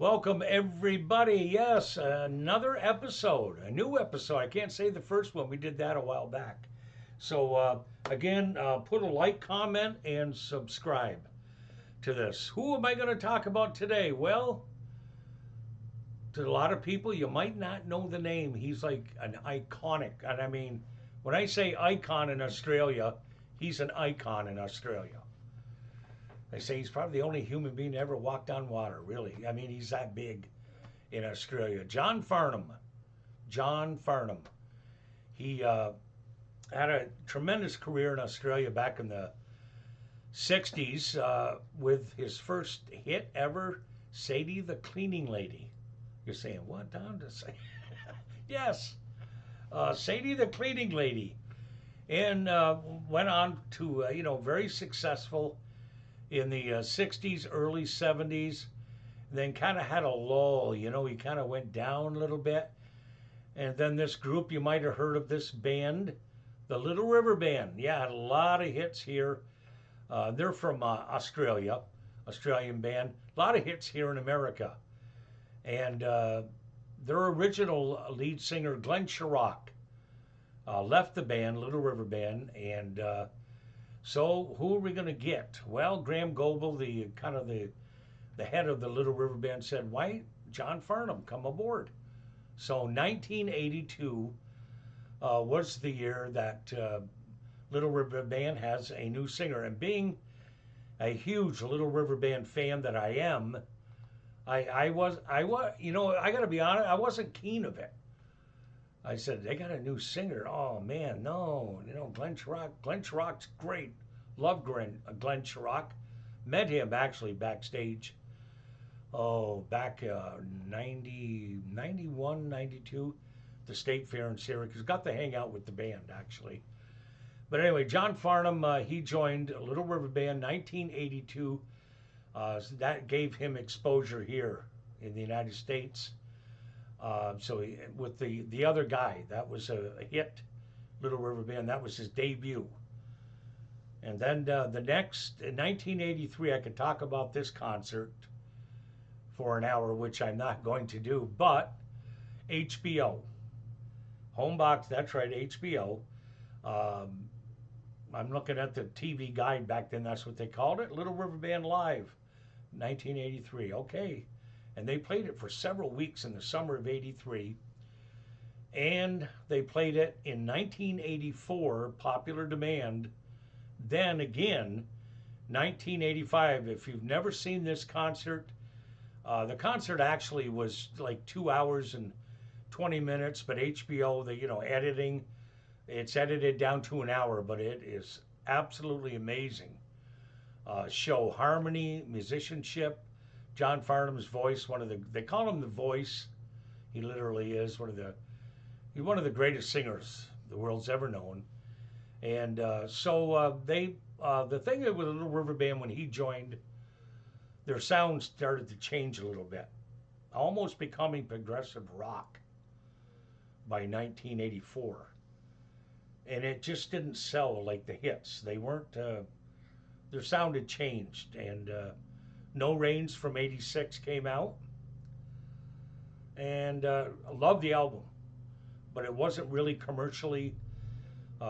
Welcome, everybody. Yes, another episode, a new episode. I can't say the first one, we did that a while back. So, again, put a like, comment, and subscribe to this. Who am I going to talk about today? Well, to a lot of people, you might not know the name. He's like an iconic, and I mean, when I say icon in Australia, he's an icon in Australia. They say he's probably the only human being to ever walked on water, really. I mean, he's that big in Australia. John Farnham. John Farnham. He had a tremendous career in Australia back in the 60s with his first hit ever, Sadie the Cleaning Lady. You're saying, what, Don? To say? Yes, Sadie the Cleaning Lady. And went on to, very successful in the 60s, early 70s. Then kind of had a lull, he kind of went down a little bit. And then this group, you might have heard of this band, the Little River Band. Yeah, had a lot of hits here. They're from Australia, Australian band. A lot of hits here in America. And their original lead singer, Glenn Sharrock, left the band, Little River Band, and so who are we going to get? Well, Graham Goebel, the head of the Little River Band, said, "Why, John Farnham, come aboard." So 1982 was the year that Little River Band has a new singer. And being a huge Little River Band fan that I am, I was, I got to be honest, I wasn't keen of it. I said, they got a new singer. Oh man, no, Glenn Sharrock. Glenn Sharrock's great. Love Glenn Sharrock. Met him actually backstage. Oh, back 90, 91, 92, the State Fair in Syracuse. Got to hang out with the band actually. But anyway, John Farnham, he joined Little River Band 1982. So that gave him exposure here in the United States. So with the other guy, that was a hit, Little River Band. That was his debut. And then the next, in 1983, I could talk about this concert for an hour, which I'm not going to do, but HBO. Homebox, that's right, HBO. I'm looking at the TV guide back then, that's what they called it, Little River Band Live, 1983. Okay. And they played it for several weeks in the summer of 83. And they played it in 1984, popular demand. Then again, 1985. If you've never seen this concert, the concert actually was like 2 hours and 20 minutes, but HBO, editing, it's edited down to an hour, but it is absolutely amazing. Show harmony, musicianship, John Farnham's voice, they call him the voice. He literally is he's one of the greatest singers the world's ever known. And the thing with the Little River Band, when he joined, their sound started to change a little bit, almost becoming progressive rock by 1984. And it just didn't sell like the hits. They weren't, their sound had changed. And No Rains from 86 came out, and I loved the album, but it wasn't really commercially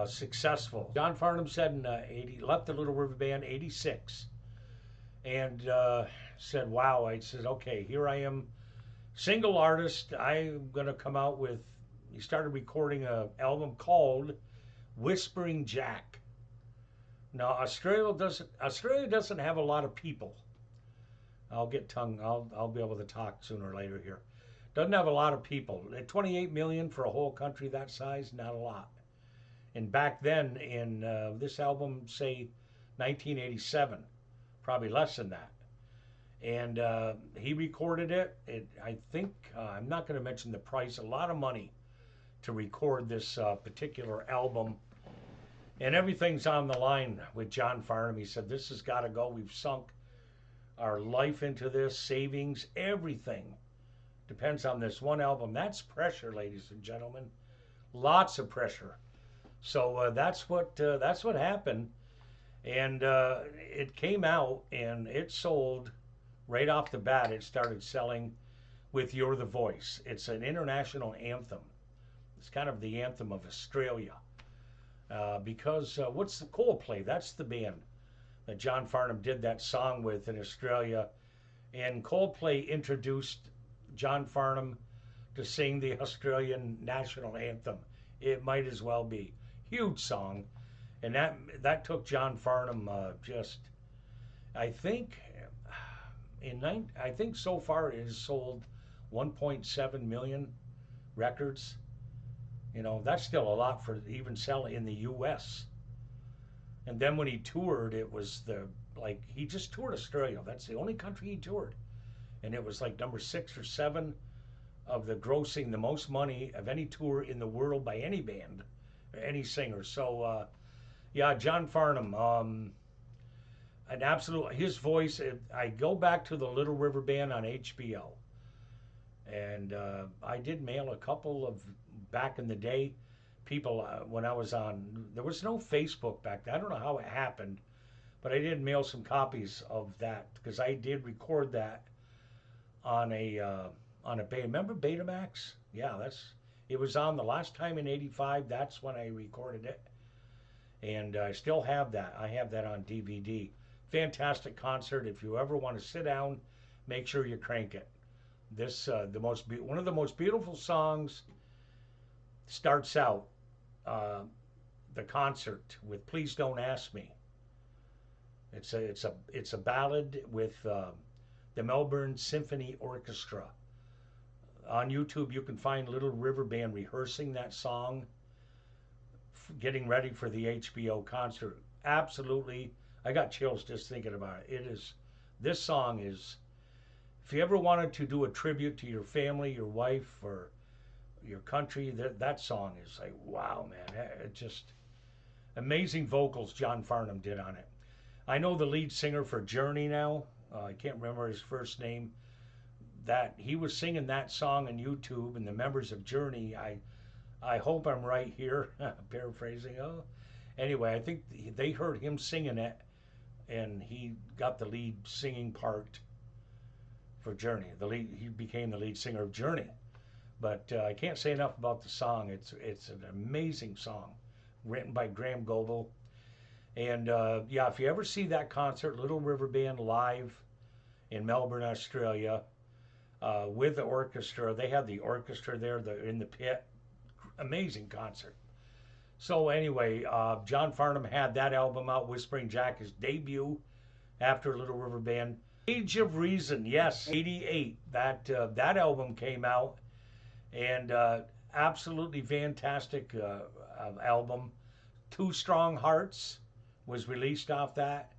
successful. John Farnham said in 80, left the Little River Band 86, and said, wow, I said, okay, here I am, single artist, I'm going to come out with, he started recording an album called Whispering Jack. Now, Australia doesn't have a lot of people. I'll be able to talk sooner or later here. Doesn't have a lot of people. At 28 million for a whole country that size, not a lot. And back then, in this album, say 1987, probably less than that. And he recorded it. I think, I'm not going to mention the price, a lot of money to record this particular album. And everything's on the line with John Farnham. He said, this has got to go. We've sunk our life into this, savings, everything depends on this one album. That's pressure, ladies and gentlemen. Lots of pressure. So that's what happened. And it came out and it sold right off the bat, it started selling with You're the Voice. It's an international anthem. It's kind of the anthem of Australia. Because what's the Coldplay? That's the band that John Farnham did that song with in Australia. And Coldplay introduced John Farnham to sing the Australian national anthem. It might as well be. Huge song. And that took John Farnham just, I think, I think so far it has sold 1.7 million records. You know, that's still a lot for even selling in the U.S. And then when he toured, it was he just toured Australia. That's the only country he toured. And it was like number 6 or 7 of the grossing, the most money of any tour in the world by any band, or any singer. So, yeah, John Farnham, an absolute, his voice, I go back to the Little River Band on HBO. And I did mail a couple of, back in the day, people, when I was on, there was no Facebook back then. I don't know how it happened, but I did mail some copies of that because I did record that on a remember Betamax? Yeah, it was on the last time in '85. That's when I recorded it, and I still have that. I have that on DVD. Fantastic concert. If you ever want to sit down, make sure you crank it. This one of the most beautiful songs starts out the concert with "Please Don't Ask Me." It's a ballad with the Melbourne Symphony Orchestra. On YouTube, you can find Little River Band rehearsing that song, getting ready for the HBO concert. Absolutely, I got chills just thinking about it. This song is, if you ever wanted to do a tribute to your family, your wife, or your country, that song is like, wow, man. It just, amazing vocals John Farnham did on it. I know the lead singer for Journey now. I can't remember his first name. That he was singing that song on YouTube, and the members of Journey, I hope I'm right here, paraphrasing. Oh, anyway, I think they heard him singing it, and he got the lead singing part for Journey. He became the lead singer of Journey. But I can't say enough about the song. It's an amazing song, written by Graham Goebel. And yeah, if you ever see that concert, Little River Band live in Melbourne, Australia, with the orchestra, they had the orchestra there in the pit. Amazing concert. So anyway, John Farnham had that album out, Whispering Jack, his debut after Little River Band. Age of Reason, yes, '88. That album came out, and absolutely fantastic album. Two Strong Hearts was released off that.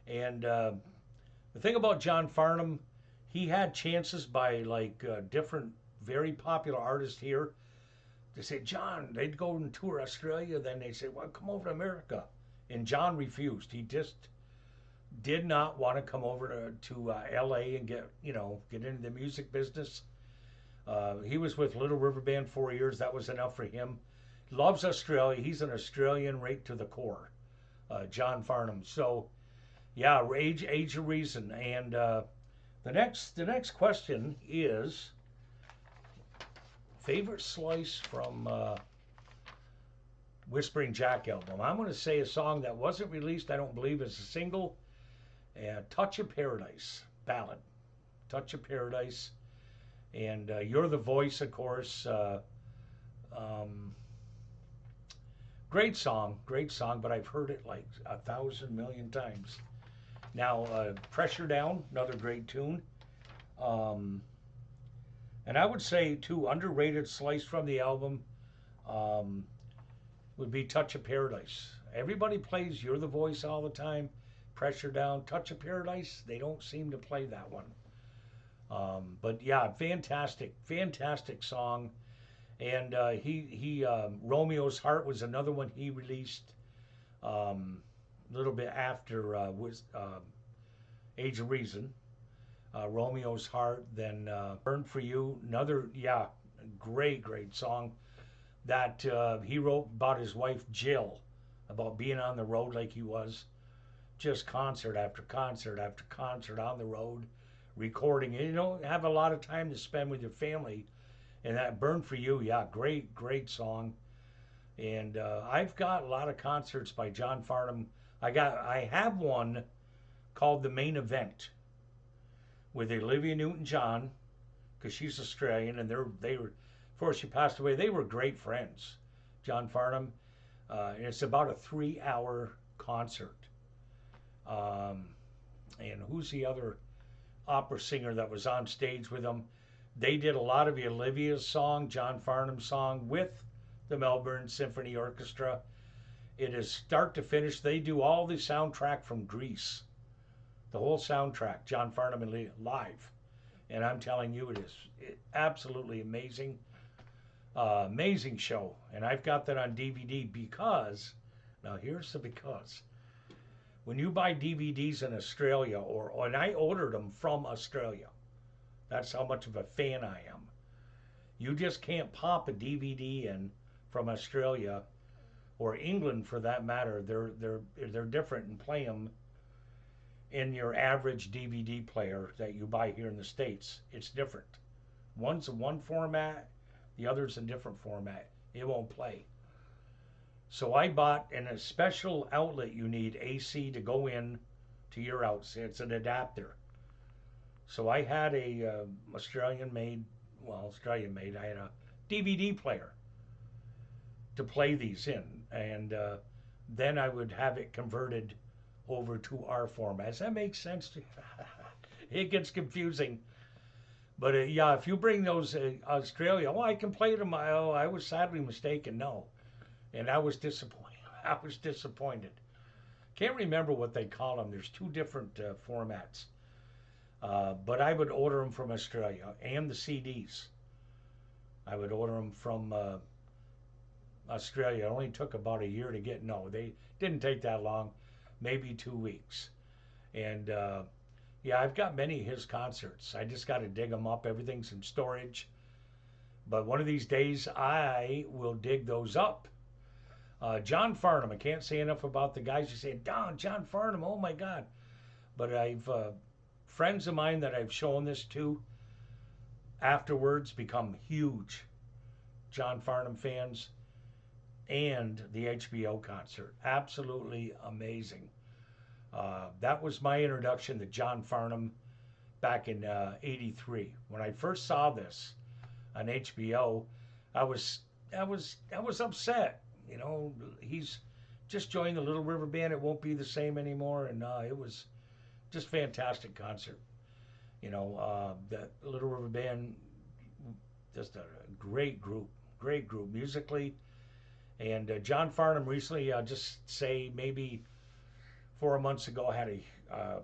And the thing about John Farnham, he had chances by different very popular artists here to say, John, they'd go and tour Australia, then they'd say, well, come over to America. And John refused. He just did not want to come over to LA and get into the music business. He was with Little River Band 4 years. That was enough for him. Loves Australia. He's an Australian right to the core, John Farnham. So, yeah, Age of Reason. And the next question is favorite slice from Whispering Jack album. I'm going to say a song that wasn't released, I don't believe, as a single. Touch of Paradise, ballad. Touch of Paradise. And You're the Voice, of course. Great song, but I've heard it like 1,000 million times. Now, Pressure Down, another great tune. And I would say, too, underrated slice from the album would be Touch of Paradise. Everybody plays You're the Voice all the time. Pressure Down, Touch of Paradise, they don't seem to play that one. But yeah, fantastic song. And Romeo's Heart was another one he released a little bit after Age of Reason. Romeo's Heart, then Burn for You, another, yeah, great song that he wrote about his wife Jill, about being on the road like he was, just concert after concert after concert on the road, recording. You don't have a lot of time to spend with your family. And that Burn For You, yeah, great, great song. And I've got a lot of concerts by John Farnham. I have one called The Main Event with Olivia Newton-John, because she's Australian, and they were, before she passed away, they were great friends. John Farnham. And it's about a 3-hour concert. Um, and who's the other opera singer that was on stage with them? They did a lot of Olivia's song, John Farnham's song, with the Melbourne Symphony Orchestra. It is start to finish. They do all the soundtrack from Grease, the whole soundtrack, John Farnham and live. And I'm telling you, it is absolutely amazing. Amazing show. And I've got that on DVD because, now here's the because. When you buy DVDs in Australia, and I ordered them from Australia, that's how much of a fan I am. You just can't pop a DVD in from Australia or England, for that matter. They're different, and play them in your average DVD player that you buy here in the States. It's different. One's in one format, the other's in different format. It won't play. So I bought in a special outlet. You need AC to go in to your outlet. It's an adapter. So I had a Australian made. I had a DVD player to play these in, and then I would have it converted over to our format. Does that make sense to you? It gets confusing. But yeah, if you bring those Australia, I can play them. I was sadly mistaken. No, and I was disappointed. I was disappointed. Can't remember what they call them. There's two different formats. But I would order them from Australia, and the CDs. I would order them from Australia. It only took about a year to get. No, they didn't take that long. Maybe 2 weeks. And yeah, I've got many of his concerts. I just got to dig them up. Everything's in storage. But one of these days, I will dig those up. John Farnham. I can't say enough about the guys who say, John Farnham, oh my God. But I've friends of mine that I've shown this to afterwards become huge John Farnham fans, and the HBO concert. Absolutely amazing. That was my introduction to John Farnham back in '83. When I first saw this on HBO, I was upset. You know, he's just joined the Little River Band. It won't be the same anymore, and it was just fantastic concert. You know, the Little River Band, just a great group musically. And John Farnham recently, just say maybe 4 months ago, had a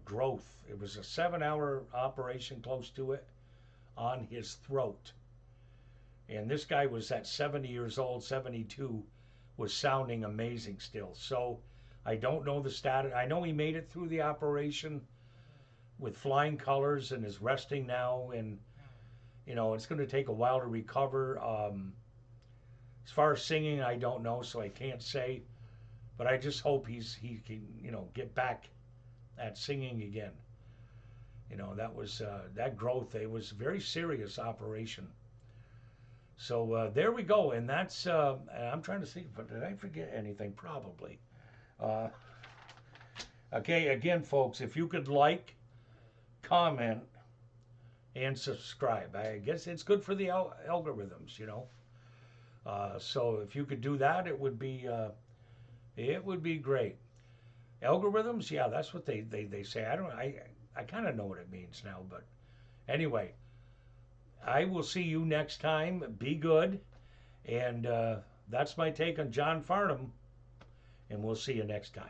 growth. It was a 7-hour operation, close to it, on his throat. And this guy was at 70 years old, 72, was sounding amazing still. So I don't know the status. I know he made it through the operation with flying colors and is resting now. And, you know, it's going to take a while to recover. As far as singing, I don't know, so I can't say. But I just hope he can, you know, get back at singing again. You know, that was that growth. It was a very serious operation. So there we go, and that's. I'm trying to see, but did I forget anything? Probably. Okay, again, folks, if you could like, comment, and subscribe. I guess it's good for the algorithms, you know. So if you could do that, it would be great. Algorithms, yeah, that's what they say. I kind of know what it means now, but anyway, I will see you next time. Be good, and that's my take on John Farnham, and we'll see you next time.